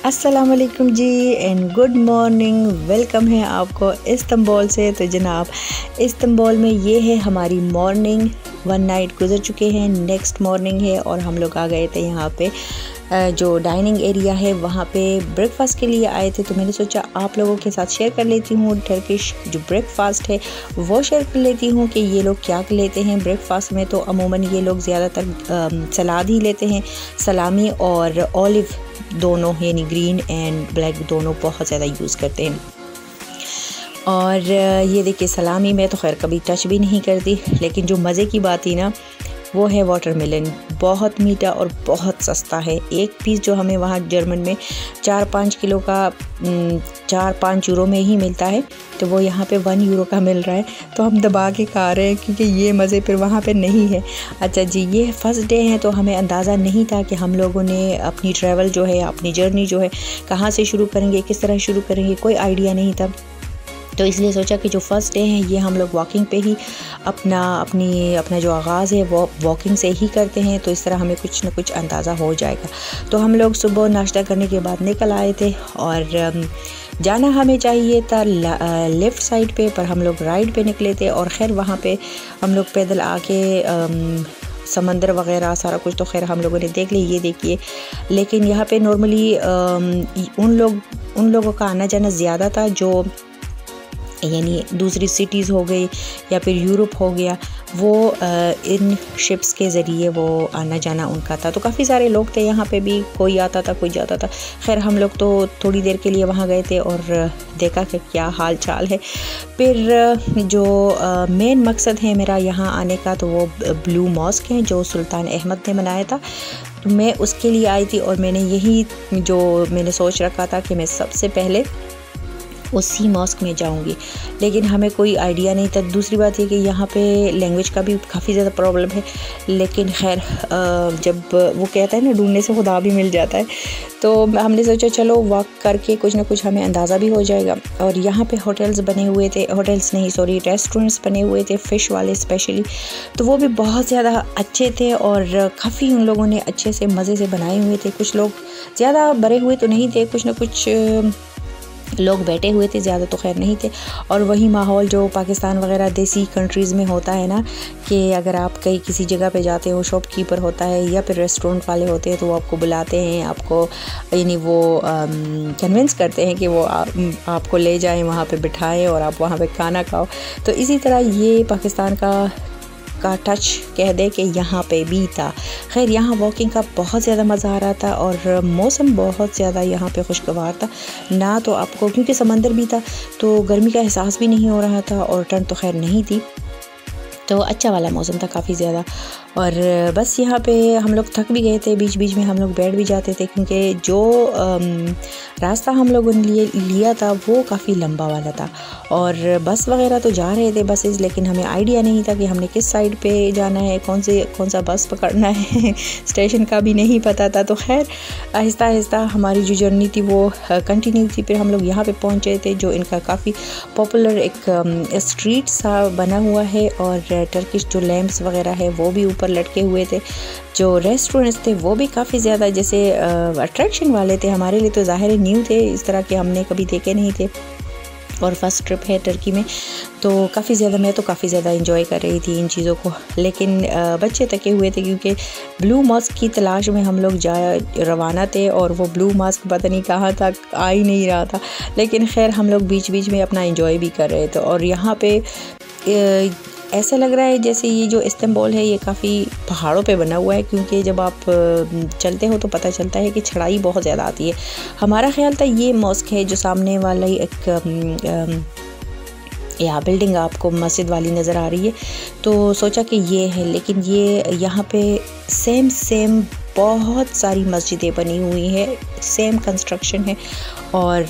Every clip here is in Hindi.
अस्सलाम वालेकुम जी एंड गुड मॉर्निंग। वेलकम है आपको इस्तांबुल से। तो जनाब इस्तांबुल में ये है हमारी मॉर्निंग। वन नाइट गुजर चुके हैं, नेक्स्ट मॉर्निंग है और हम लोग आ गए थे यहाँ पे जो डाइनिंग एरिया है वहाँ पे ब्रेकफास्ट के लिए आए थे। तो मैंने सोचा आप लोगों के साथ शेयर कर लेती हूँ टर्किश जो ब्रेकफास्ट है वो शेयर कर लेती हूँ कि ये लोग क्या लेते हैं ब्रेकफास्ट में। तो अमूमन ये लोग ज़्यादातर सलाद ही लेते हैं, सलामी और ऑलिव दोनों, यानी ग्रीन एंड ब्लैक दोनों बहुत ज़्यादा यूज़ करते हैं। और ये देखिए सलामी में तो खैर कभी टच भी नहीं करती, लेकिन जो मज़े की बात थी ना वो है वाटरमेलन। बहुत मीठा और बहुत सस्ता है। एक पीस जो हमें वहाँ जर्मन में 4-5 किलो का 4-5 यूरो में ही मिलता है, तो वो यहाँ पे 1 यूरो का मिल रहा है। तो हम दबा के खा रहे हैं क्योंकि ये मज़े फिर वहाँ पे नहीं है। अच्छा जी, ये फर्स्ट डे है तो हमें अंदाज़ा नहीं था कि हम लोगों ने अपनी ट्रैवल जो है, अपनी जर्नी जो है कहाँ से शुरू करेंगे, किस तरह शुरू करेंगे, कोई आइडिया नहीं था। तो इसलिए सोचा कि जो फ़र्स्ट डे है ये हम लोग वॉकिंग पे ही अपना जो आगाज़ है वो वॉकिंग से ही करते हैं, तो इस तरह हमें कुछ ना कुछ अंदाज़ा हो जाएगा। तो हम लोग सुबह नाश्ता करने के बाद निकल आए थे और जाना हमें चाहिए था लेफ़्ट साइड पे, पर हम लोग राइट पे निकले थे। और ख़ैर वहाँ पे हम लोग पैदल आके समंदर वगैरह सारा कुछ तो खैर हम लोगों ने देख लिया, ये देखिए। लेकिन यहाँ पे नॉर्मली उन लोगों का आना जाना ज़्यादा था जो यानी दूसरी सिटीज़ हो गई या फिर यूरोप हो गया, वो इन शिप्स के ज़रिए वो आना जाना उनका था। तो काफ़ी सारे लोग थे यहाँ पे भी, कोई आता था कोई जाता था। खैर हम लोग तो थोड़ी देर के लिए वहाँ गए थे और देखा कि क्या हाल चाल है। फिर जो मेन मकसद है मेरा यहाँ आने का तो वो ब्लू मॉस्क है जो सुल्तान अहमद ने बनाया था। तो मैं उसके लिए आई थी और मैंने सोच रखा था कि मैं सबसे पहले उसी मॉस्क में जाऊंगी, लेकिन हमें कोई आइडिया नहीं था। दूसरी बात ये कि यहाँ पे लैंग्वेज का भी काफ़ी ज़्यादा प्रॉब्लम है, लेकिन खैर जब वो कहता है ना ढूंढने से खुदा भी मिल जाता है, तो हमने सोचा चलो वॉक करके कुछ ना कुछ हमें अंदाज़ा भी हो जाएगा। और यहाँ पे होटल्स बने हुए थे, रेस्टोरेंट्स बने हुए थे फ़िश वाले स्पेशली, तो वो भी बहुत ज़्यादा अच्छे थे और काफ़ी उन लोगों ने अच्छे से मज़े से बनाए हुए थे। कुछ लोग ज़्यादा भरे हुए तो नहीं थे, कुछ ना कुछ लोग बैठे हुए थे, ज़्यादा तो खैर नहीं थे। और वही माहौल जो पाकिस्तान वगैरह देसी कंट्रीज़ में होता है ना, कि अगर आप कहीं किसी जगह पे जाते हो, शॉपकीपर होता है या फिर रेस्टोरेंट वाले होते हैं, तो वो आपको बुलाते हैं, आपको यानी वो कन्विंस करते हैं कि वो आपको ले जाएं, वहाँ पे बिठाएं और आप वहाँ पे खाना खाओ। तो इसी तरह ये पाकिस्तान का टच कह दे कि यहाँ पे भी था। खैर यहाँ वॉकिंग का बहुत ज़्यादा मज़ा आ रहा था और मौसम बहुत ज़्यादा यहाँ पे खुशगवार था ना। तो आपको क्योंकि समंदर भी था तो गर्मी का एहसास भी नहीं हो रहा था और ठंड तो खैर नहीं थी, तो अच्छा वाला मौसम था काफ़ी ज़्यादा। और बस यहाँ पे हम लोग थक भी गए थे, बीच बीच में हम लोग बैठ भी जाते थे क्योंकि जो रास्ता हम लोगों ने लिया था वो काफ़ी लंबा वाला था। और बस वगैरह तो जा रहे थे बसेस, लेकिन हमें आइडिया नहीं था कि हमने किस साइड पे जाना है, कौन सा बस पकड़ना है स्टेशन का भी नहीं पता था। तो खैर आहिस्ता आहिस्ता हमारी जो जर्नी थी वो कंटिन्यू थी। फिर हम लोग यहाँ पे पहुँचे थे जो इनका काफ़ी पॉपुलर एक स्ट्रीट सा बना हुआ है और टर्किश जो लैम्प्स वगैरह है वो भी ऊपर लटके हुए थे। जो रेस्टोरेंट्स थे वो भी काफ़ी ज़्यादा जैसे अट्रैक्शन वाले थे, हमारे लिए तो ज़ाहिर न्यू थे, इस तरह के हमने कभी देखे नहीं थे और फर्स्ट ट्रिप है टर्की में। तो मैं तो काफ़ी ज़्यादा इंजॉय कर रही थी इन चीज़ों को, लेकिन बच्चे थके हुए थे क्योंकि ब्लू मॉस्क की तलाश में हम लोग रवाना थे और वो ब्लू मॉस्क पता नहीं कहाँ तक आ ही नहीं रहा था। लेकिन खैर हम लोग बीच बीच में अपना इंजॉय भी कर रहे थे। और यहाँ पे ऐसा लग रहा है जैसे ये जो इस्तांबुल है ये काफ़ी पहाड़ों पे बना हुआ है, क्योंकि जब आप चलते हो तो पता चलता है कि चढ़ाई बहुत ज़्यादा आती है। हमारा ख्याल था ये मॉस्क है जो सामने वाला ही एक यहाँ बिल्डिंग आपको मस्जिद वाली नज़र आ रही है, तो सोचा कि ये है। लेकिन ये यहाँ पे सेम बहुत सारी मस्जिदें बनी हुई हैं, सेम कंस्ट्रक्शन है और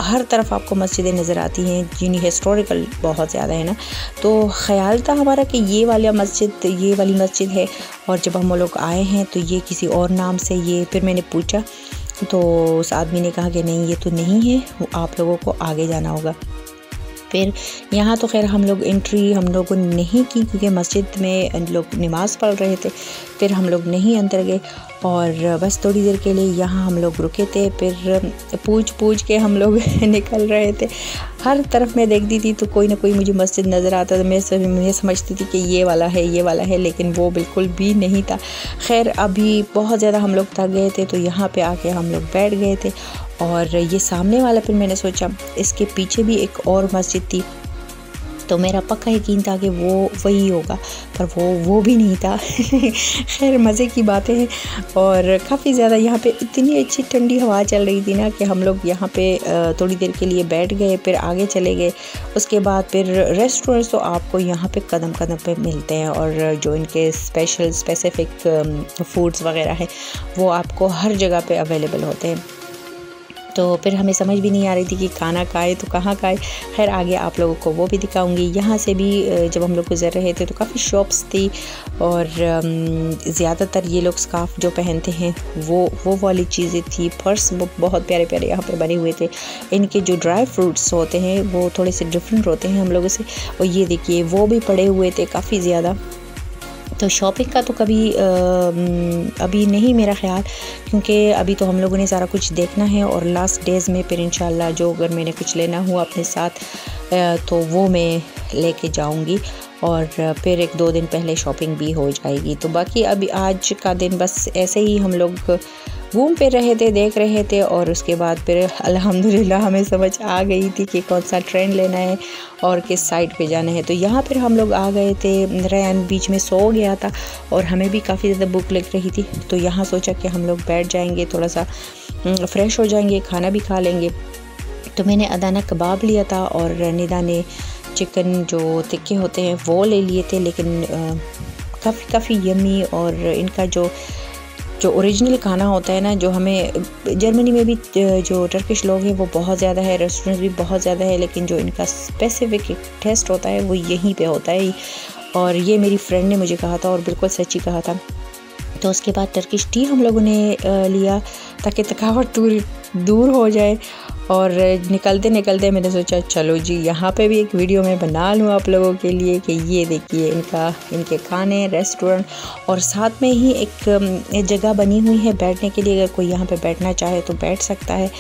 हर तरफ आपको मस्जिदें नज़र आती हैं, जिन्हें हिस्टोरिकल बहुत ज़्यादा है ना। तो ख़याल था हमारा कि ये वाली मस्जिद है, और जब हम लोग आए हैं तो ये किसी और नाम से ये, फिर मैंने पूछा तो उस आदमी ने कहा कि नहीं ये तो नहीं है, आप लोगों को आगे जाना होगा। फिर यहाँ तो खैर हम लोगों ने नहीं की, क्योंकि मस्जिद में लोग नमाज़ पढ़ रहे थे। फिर हम लोग नहीं अंदर गए और बस थोड़ी देर के लिए यहाँ हम लोग रुके थे। फिर पूछ के हम लोग निकल रहे थे। हर तरफ मैं देखती थी तो कोई ना कोई मुझे मस्जिद नज़र आता था। मैं समझती थी कि ये वाला है, लेकिन वो बिल्कुल भी नहीं था। खैर अभी बहुत ज़्यादा हम लोग थक गए थे, तो यहाँ पे आके हम लोग बैठ गए थे। और ये सामने वाला, फिर मैंने सोचा इसके पीछे भी एक और मस्जिद थी, तो मेरा पक्का यकीन था कि वो वही होगा, पर वो भी नहीं था। खैर मज़े की बातें हैं। और काफ़ी ज़्यादा यहाँ पे इतनी अच्छी ठंडी हवा चल रही थी ना कि हम लोग यहाँ पे थोड़ी देर के लिए बैठ गए, फिर आगे चले गए। उसके बाद फिर रेस्टोरेंट्स तो आपको यहाँ पे कदम कदम पे मिलते हैं, और जो इनके स्पेसिफ़िक फूड्स वगैरह हैं वो आपको हर जगह पे अवेलेबल होते हैं। तो फिर हमें समझ भी नहीं आ रही थी कि खाना खाए तो कहाँ खाए। खैर आगे आप लोगों को वो भी दिखाऊंगी। यहाँ से भी जब हम लोग गुजर रहे थे तो काफ़ी शॉप्स थी, और ज़्यादातर ये लोग स्कार्फ जो पहनते हैं वो वाली चीज़ें थी। पर्स बहुत प्यारे प्यारे यहाँ पर बने हुए थे। इनके जो ड्राई फ्रूट्स होते हैं वो थोड़े से डिफरेंट होते हैं हम लोगों से। और ये देखिए वो भी पड़े हुए थे काफ़ी ज़्यादा। तो शॉपिंग का तो कभी अभी नहीं मेरा ख्याल, क्योंकि अभी तो हम लोगों ने सारा कुछ देखना है, और लास्ट डेज़ में फिर इंशाल्लाह जो अगर मैंने कुछ लेना हुआ अपने साथ तो वो मैं लेके जाऊंगी, और फिर 1-2 दिन पहले शॉपिंग भी हो जाएगी। तो बाकी अभी आज का दिन बस ऐसे ही हम लोग घूम फिर रहे थे, देख रहे थे, और उसके बाद फिर अल्हम्दुलिल्लाह हमें समझ आ गई थी कि कौन सा ट्रेन लेना है और किस साइड पे जाना है। तो यहाँ फिर हम लोग आ गए थे। रैन बीच में सो गया था और हमें भी काफ़ी ज़्यादा भूख लग रही थी, तो यहाँ सोचा कि हम लोग बैठ जाएंगे, थोड़ा सा फ्रेश हो जाएंगे, खाना भी खा लेंगे। तो मैंने अदाना कबाब लिया था, और निदा ने चिकन जो तिक्के होते हैं वो ले लिए थे, लेकिन काफ़ी यम्मी। और इनका जो ओरिजिनल खाना होता है ना, जो हमें जर्मनी में भी जो टर्किश लोग हैं वो बहुत ज़्यादा है, रेस्टोरेंट्स भी बहुत ज़्यादा है, लेकिन जो इनका स्पेसिफिक टेस्ट होता है वो यहीं पे होता है। और ये मेरी फ्रेंड ने मुझे कहा था, और बिल्कुल सच्ची कहा था। तो उसके बाद टर्किश टी हम लोगों ने लिया ताकि थकावट दूर हो जाए। और निकलते मैंने सोचा चलो जी यहाँ पे भी एक वीडियो मैं बना लूँ आप लोगों के लिए कि ये देखिए इनके खाने, रेस्टोरेंट, और साथ में ही एक जगह बनी हुई है बैठने के लिए। अगर कोई यहाँ पे बैठना चाहे तो बैठ सकता है।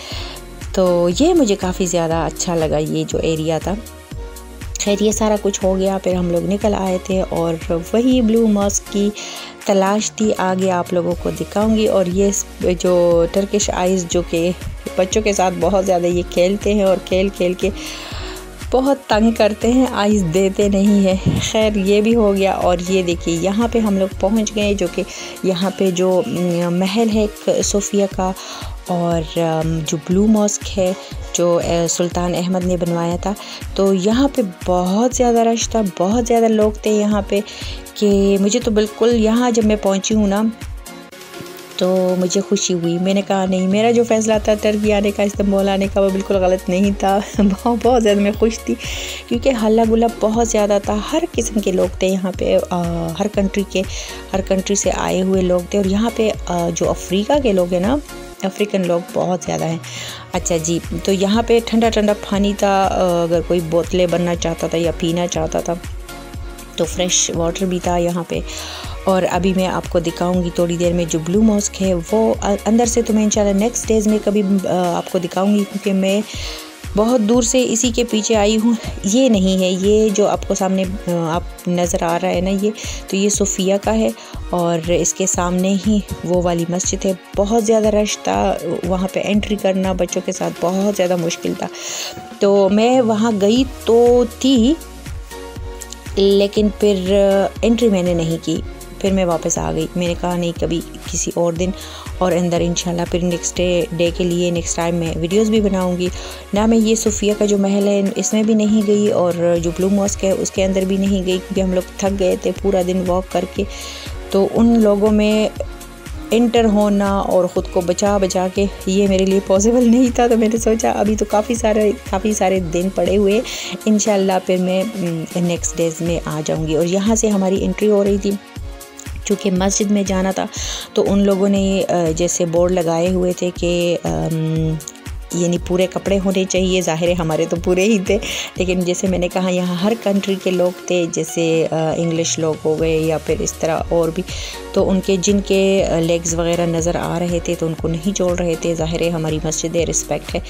तो ये मुझे काफ़ी ज़्यादा अच्छा लगा, ये जो एरिया था। खैर ये सारा कुछ हो गया, फिर हम लोग निकल आए थे, और वही ब्लू मॉस्क की तलाश थी। आगे आप लोगों को दिखाऊंगी। और ये जो टर्किश आइज़ जो कि बच्चों के साथ बहुत ज़्यादा ये खेलते हैं, और खेल के बहुत तंग करते हैं, आइज़ देते नहीं है। खैर ये भी हो गया। और ये देखिए यहाँ पे हम लोग पहुँच गए, जो कि यहाँ पे जो महल है सोफिया का, और जो ब्लू मॉस्क है जो सुल्तान अहमद ने बनवाया था। तो यहाँ पे बहुत ज़्यादा रश था, बहुत ज़्यादा लोग थे यहाँ पे, कि मुझे तो बिल्कुल यहाँ जब मैं पहुँची हूँ ना तो मुझे खुशी हुई। मैंने कहा नहीं, मेरा जो फ़ैसला था टर्की आने का, इस्तांबुल आने का, वो बिल्कुल गलत नहीं था। बहुत ज़्यादा मैं खुश थी, क्योंकि हल्ला गुल्ला बहुत ज़्यादा था। हर किस्म के लोग थे यहाँ पे, हर कंट्री से आए हुए लोग थे। और यहाँ पे जो अफ्रीका के लोग हैं ना, अफ्रीकन लोग बहुत ज़्यादा हैं। अच्छा जी, तो यहाँ पे ठंडा पानी था। अगर कोई बोतलें बनना चाहता था या पीना चाहता था तो फ्रेश वाटर भी था यहाँ पे। और अभी मैं आपको दिखाऊंगी थोड़ी देर में जो ब्लू मॉस्क है वो अंदर से। तो मैं इंशाल्लाह नेक्स्ट डेज़ में कभी आपको दिखाऊंगी, क्योंकि मैं बहुत दूर से इसी के पीछे आई हूँ। ये नहीं है, ये जो आपको सामने आप नज़र आ रहा है ना, ये सोफिया का है, और इसके सामने ही वो वाली मस्जिद है। बहुत ज़्यादा रश था वहाँ पे, एंट्री करना बच्चों के साथ बहुत ज़्यादा मुश्किल था। तो मैं वहाँ गई तो थी, लेकिन फिर एंट्री मैंने नहीं की, फिर मैं वापस आ गई। मैंने कहा नहीं, कभी किसी और दिन और अंदर इंशाल्लाह फिर नेक्स्ट डे के लिए नेक्स्ट टाइम मैं वीडियोस भी बनाऊंगी ना। मैं ये सोफिया का जो महल है इसमें भी नहीं गई, और जो ब्लू मॉस्क है उसके अंदर भी नहीं गई, क्योंकि हम लोग थक गए थे पूरा दिन वॉक करके। तो उन लोगों में एंटर होना और ख़ुद को बचा के ये मेरे लिए पॉसिबल नहीं था। तो मैंने सोचा अभी तो काफ़ी सारे दिन पड़े हुए, इंशाल्लाह फिर मैं नेक्स्ट डेज़ में आ जाऊंगी। और यहाँ से हमारी एंट्री हो रही थी, चूँकि मस्जिद में जाना था, तो उन लोगों ने जैसे बोर्ड लगाए हुए थे कि यानी पूरे कपड़े होने चाहिए। ज़ाहिर है हमारे तो पूरे ही थे, लेकिन जैसे मैंने कहा यहाँ हर कंट्री के लोग थे, जैसे इंग्लिश लोग हो गए या फिर इस तरह और भी, तो उनके जिनके लेग्स वगैरह नज़र आ रहे थे तो उनको नहीं छोड़ रहे थे। ज़ाहिर है हमारी मस्जिद है, रिस्पेक्ट है।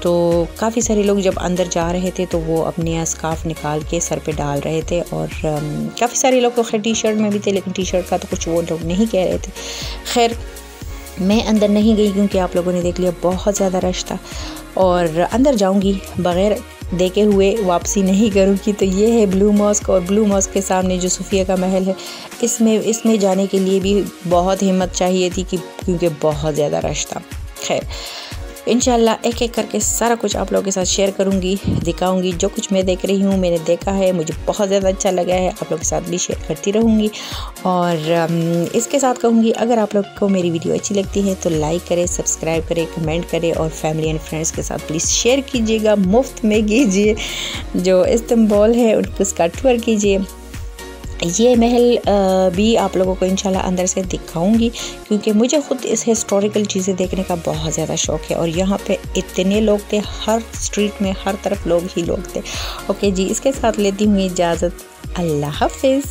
तो काफ़ी सारे लोग जब अंदर जा रहे थे तो वो अपने स्कार्फ निकाल के सर पे डाल रहे थे, और काफ़ी सारे लोग तो खैर टी शर्ट में भी थे, लेकिन टी शर्ट का तो कुछ वो लोग नहीं कह रहे थे। खैर मैं अंदर नहीं गई क्योंकि आप लोगों ने देख लिया बहुत ज़्यादा रश था, और अंदर जाऊंगी बग़ैर देखे हुए वापसी नहीं करूँगी। तो ये है ब्लू मॉस्क, और ब्लू मॉस्क के सामने जो सूफिया का महल है, इसमें जाने के लिए भी बहुत हिम्मत चाहिए थी क्योंकि बहुत ज़्यादा रश था। खैर इंशाल्लाह एक एक करके सारा कुछ आप लोगों के साथ शेयर करूंगी, दिखाऊंगी। जो कुछ मैं देख रही हूँ, मैंने देखा है, मुझे बहुत ज़्यादा अच्छा लगा है, आप लोगों के साथ भी शेयर करती रहूँगी। और इसके साथ कहूँगी, अगर आप लोग को मेरी वीडियो अच्छी लगती है तो लाइक करें, सब्सक्राइब करें, कमेंट करें, और फैमिली एंड फ्रेंड्स के साथ प्लीज़ शेयर कीजिएगा, मुफ्त में कीजिए। जो इस्तांबुल है उसका टूर कीजिए। ये महल भी आप लोगों को इंशाल्लाह अंदर से दिखाऊंगी, क्योंकि मुझे ख़ुद इस हिस्टोरिकल चीज़ें देखने का बहुत ज़्यादा शौक़ है। और यहाँ पे इतने लोग थे, हर स्ट्रीट में हर तरफ लोग ही लोग थे। ओके जी, इसके साथ लेती हूँ इजाज़त। अल्लाह हाफिज़।